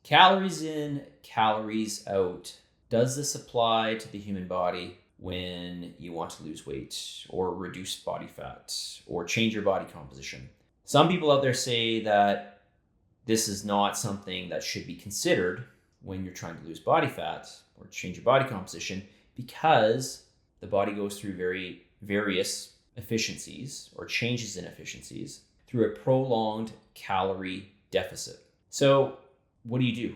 Calories in, calories out. Does this apply to the human body when you want to lose weight or reduce body fat or change your body composition? Some people out there say that this is not something that should be considered when you're trying to lose body fat or change your body composition, because the body goes through various efficiencies or changes in efficiencies through a prolonged calorie deficit. So what do?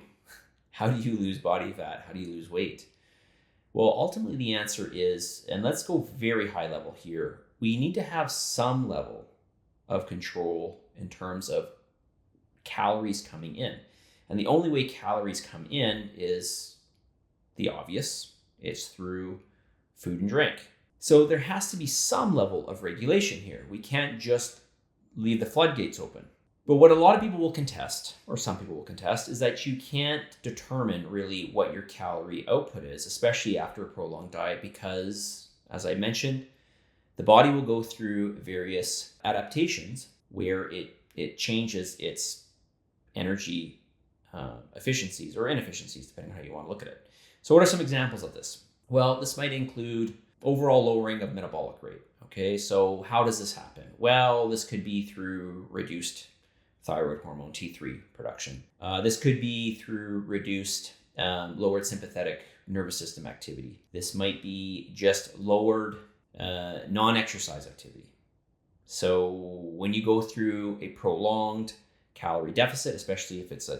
How do you lose body fat? How do you lose weight? Well, ultimately the answer is, and let's go very high level here, we need to have some level of control in terms of calories coming in. And the only way calories come in is the obvious. It's through food and drink. So there has to be some level of regulation here. We can't just leave the floodgates open. But what a lot of people will contest, or some people will contest, is that you can't determine really what your calorie output is, especially after a prolonged diet, because, as I mentioned, the body will go through various adaptations where it changes its energy efficiencies or inefficiencies, depending on how you want to look at it. So what are some examples of this? Well, this might include overall lowering of metabolic rate. Okay, so how does this happen? Well, this could be through reduced thyroid hormone, T3 production. This could be through reduced lowered sympathetic nervous system activity. This might be just lowered non-exercise activity. So when you go through a prolonged calorie deficit, especially if it's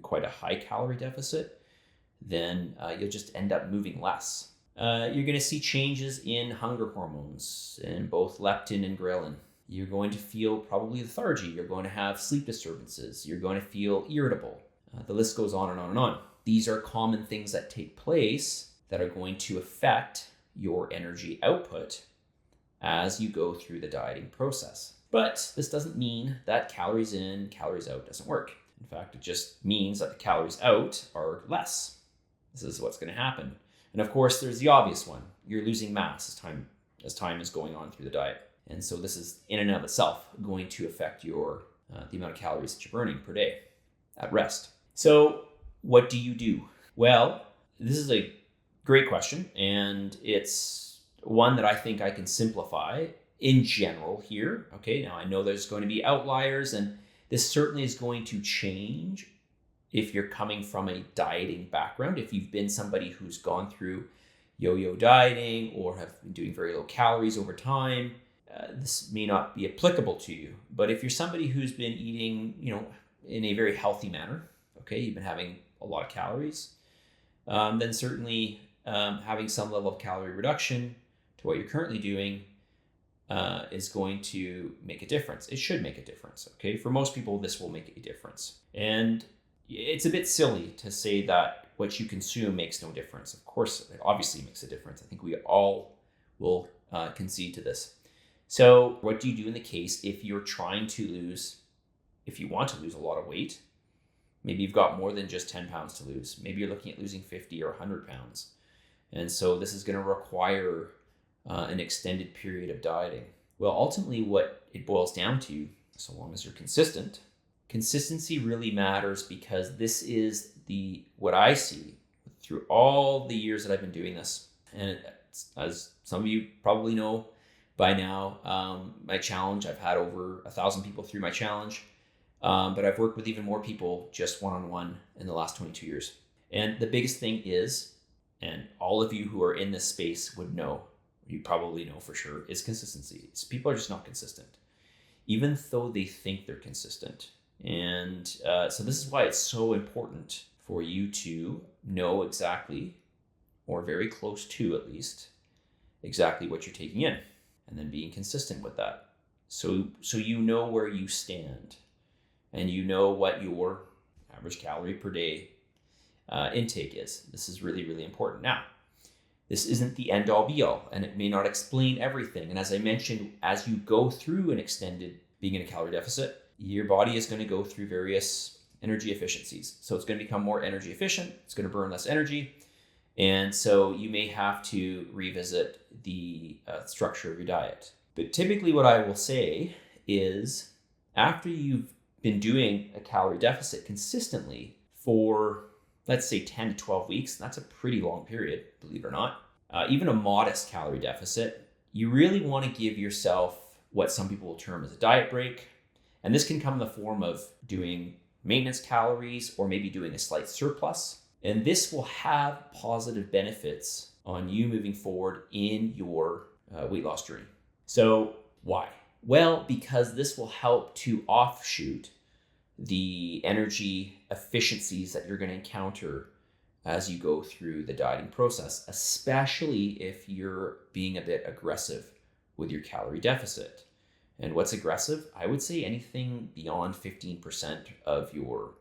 quite a high calorie deficit, then you'll just end up moving less. You're going to see changes in hunger hormones in both leptin and ghrelin. You're going to feel probably lethargy. You're going to have sleep disturbances. You're going to feel irritable. The list goes on and on and on. These are common things that take place that are going to affect your energy output as you go through the dieting process. But this doesn't mean that calories in, calories out doesn't work. In fact, it just means that the calories out are less. This is what's going to happen. And of course, there's the obvious one. You're losing mass as time is going on through the diet. And so this is in and of itself going to affect your the amount of calories that you're burning per day at rest. So what do you do? Well, this is a great question, and it's one that I think I can simplify in general here. Okay, now I know there's going to be outliers, and this certainly is going to change if you're coming from a dieting background. If you've been somebody who's gone through yo-yo dieting or have been doing very low calories over time, this may not be applicable to you. But if you're somebody who's been eating, in a very healthy manner, okay, you've been having a lot of calories, then certainly having some level of calorie reduction to what you're currently doing is going to make a difference. It should make a difference, okay? For most people, this will make a difference. And it's a bit silly to say that what you consume makes no difference. Of course, it obviously makes a difference. I think we all will concede to this. So what do you do in the case if you want to lose a lot of weight? Maybe you've got more than just 10 pounds to lose. Maybe you're looking at losing 50 or 100 pounds. And so this is going to require an extended period of dieting. Well, ultimately what it boils down to, so long as you're consistent, consistency really matters, because this is what I see through all the years that I've been doing this. And as some of you probably know by now, my challenge, I've had over 1,000 people through my challenge, but I've worked with even more people just one-on-one in the last 22 years. And the biggest thing is, and all of you who are in this space would know, you probably know for sure, is consistency. People are just not consistent, even though they think they're consistent. And so this is why it's so important for you to know exactly, or very close to at least, exactly what you're taking in, and then being consistent with that. So you know where you stand, and you know what your average calorie per day intake is. This is really, really important. Now, this isn't the end all be all, and it may not explain everything. And as I mentioned, as you go through an extended being in a calorie deficit, your body is going to go through various energy efficiencies. So it's going to become more energy efficient. It's going to burn less energy. And so you may have to revisit the structure of your diet. But typically what I will say is, after you've been doing a calorie deficit consistently for, let's say, 10 to 12 weeks, that's a pretty long period, believe it or not. Even a modest calorie deficit, you really want to give yourself what some people will term as a diet break. And this can come in the form of doing maintenance calories or maybe doing a slight surplus. And this will have positive benefits on you moving forward in your weight loss journey. So why? Well, because this will help to offshoot the energy efficiencies that you're going to encounter as you go through the dieting process, especially if you're being a bit aggressive with your calorie deficit. And what's aggressive? I would say anything beyond 15% of your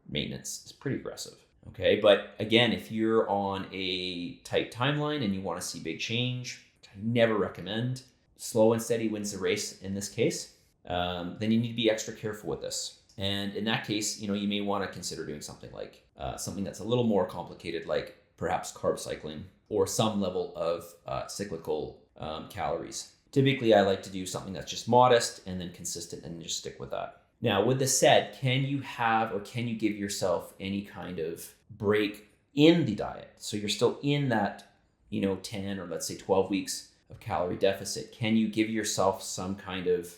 maintenance is pretty aggressive. Okay, but again, if you're on a tight timeline and you want to see big change, which I never recommend, slow and steady wins the race in this case, then you need to be extra careful with this. And in that case, you may want to consider doing something like something that's a little more complicated, like perhaps carb cycling or some level of cyclical calories. Typically, I like to do something that's just modest and then consistent and just stick with that. Now, with this said, can you give yourself any kind of break in the diet? So you're still in that, 10 or let's say 12 weeks of calorie deficit. Can you give yourself some kind of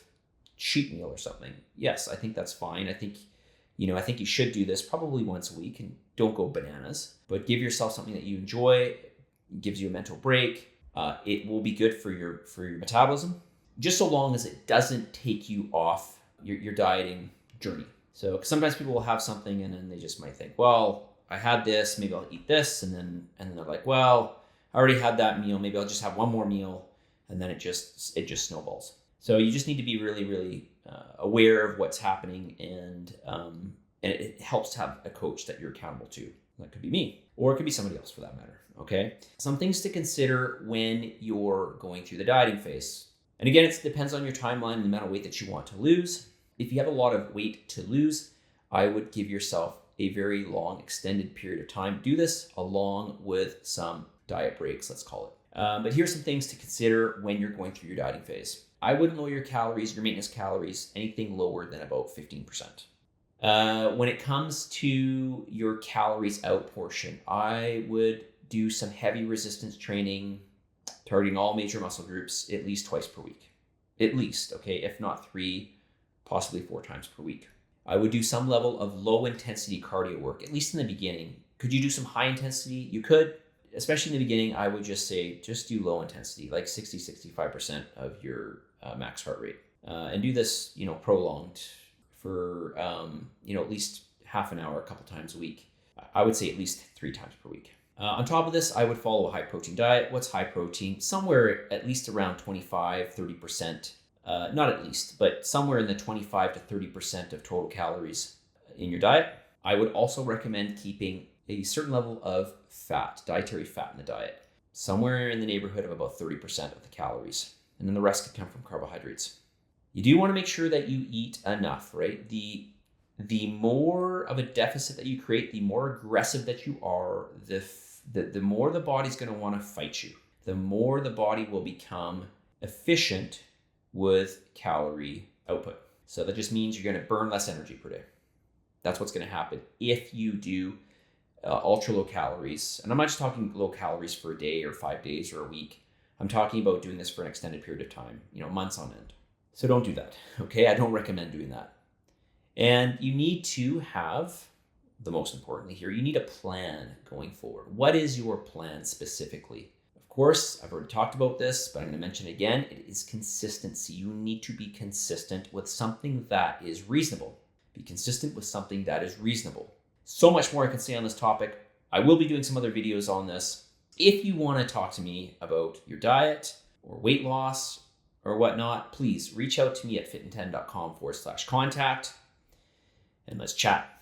cheat meal or something? Yes, I think that's fine. I think you should do this probably once a week and don't go bananas, but give yourself something that you enjoy, gives you a mental break. It will be good for your metabolism, just so long as it doesn't take you off your dieting journey. So sometimes people will have something and then they just might think, well, I had this, maybe I'll eat this. And then they're like, well, I already had that meal. Maybe I'll just have one more meal. And then it just snowballs. So you just need to be really, really aware of what's happening. And it helps to have a coach that you're accountable to. That could be me, or it could be somebody else for that matter. Okay. Some things to consider when you're going through the dieting phase. And again, it depends on your timeline and the amount of weight that you want to lose. If you have a lot of weight to lose, I would give yourself a very long, extended period of time. Do this along with some diet breaks, let's call it. But here's some things to consider when you're going through your dieting phase. I wouldn't lower your calories, your maintenance calories, anything lower than about 15%. When it comes to your calories out portion, I would do some heavy resistance training, targeting all major muscle groups at least twice per week. At least, okay, if not 3, possibly 4 times per week. I would do some level of low intensity cardio work, at least in the beginning. Could you do some high intensity? You could, especially in the beginning. I would just say, just do low intensity, like 60-65% of your max heart rate. And do this, prolonged for, at least half an hour, a couple times a week. I would say at least 3 times per week. On top of this, I would follow a high protein diet. What's high protein? Somewhere at least around 25-30%. Not at least, but somewhere in the 25 to 30% of total calories in your diet. I would also recommend keeping a certain level of fat, dietary fat in the diet, somewhere in the neighborhood of about 30% of the calories. And then the rest could come from carbohydrates. You do want to make sure that you eat enough, right? The more of a deficit that you create, the more aggressive that you are, the more the body's going to want to fight you. The more the body will become efficient with calorie output. So that just means you're going to burn less energy per day. That's what's going to happen if you do ultra low calories. And I'm not just talking low calories for a day or 5 days or a week. I'm talking about doing this for an extended period of time, months on end. So don't do that, okay? I don't recommend doing that. And you need to have, the most importantly here, you need a plan going forward. What is your plan specifically? Of course, I've already talked about this, but I'm going to mention it again. It is consistency. You need to be consistent with something that is reasonable. Be consistent with something that is reasonable. So much more I can say on this topic. I will be doing some other videos on this. If you want to talk to me about your diet or weight loss or whatnot, please reach out to me at fit10.com/contact and let's chat.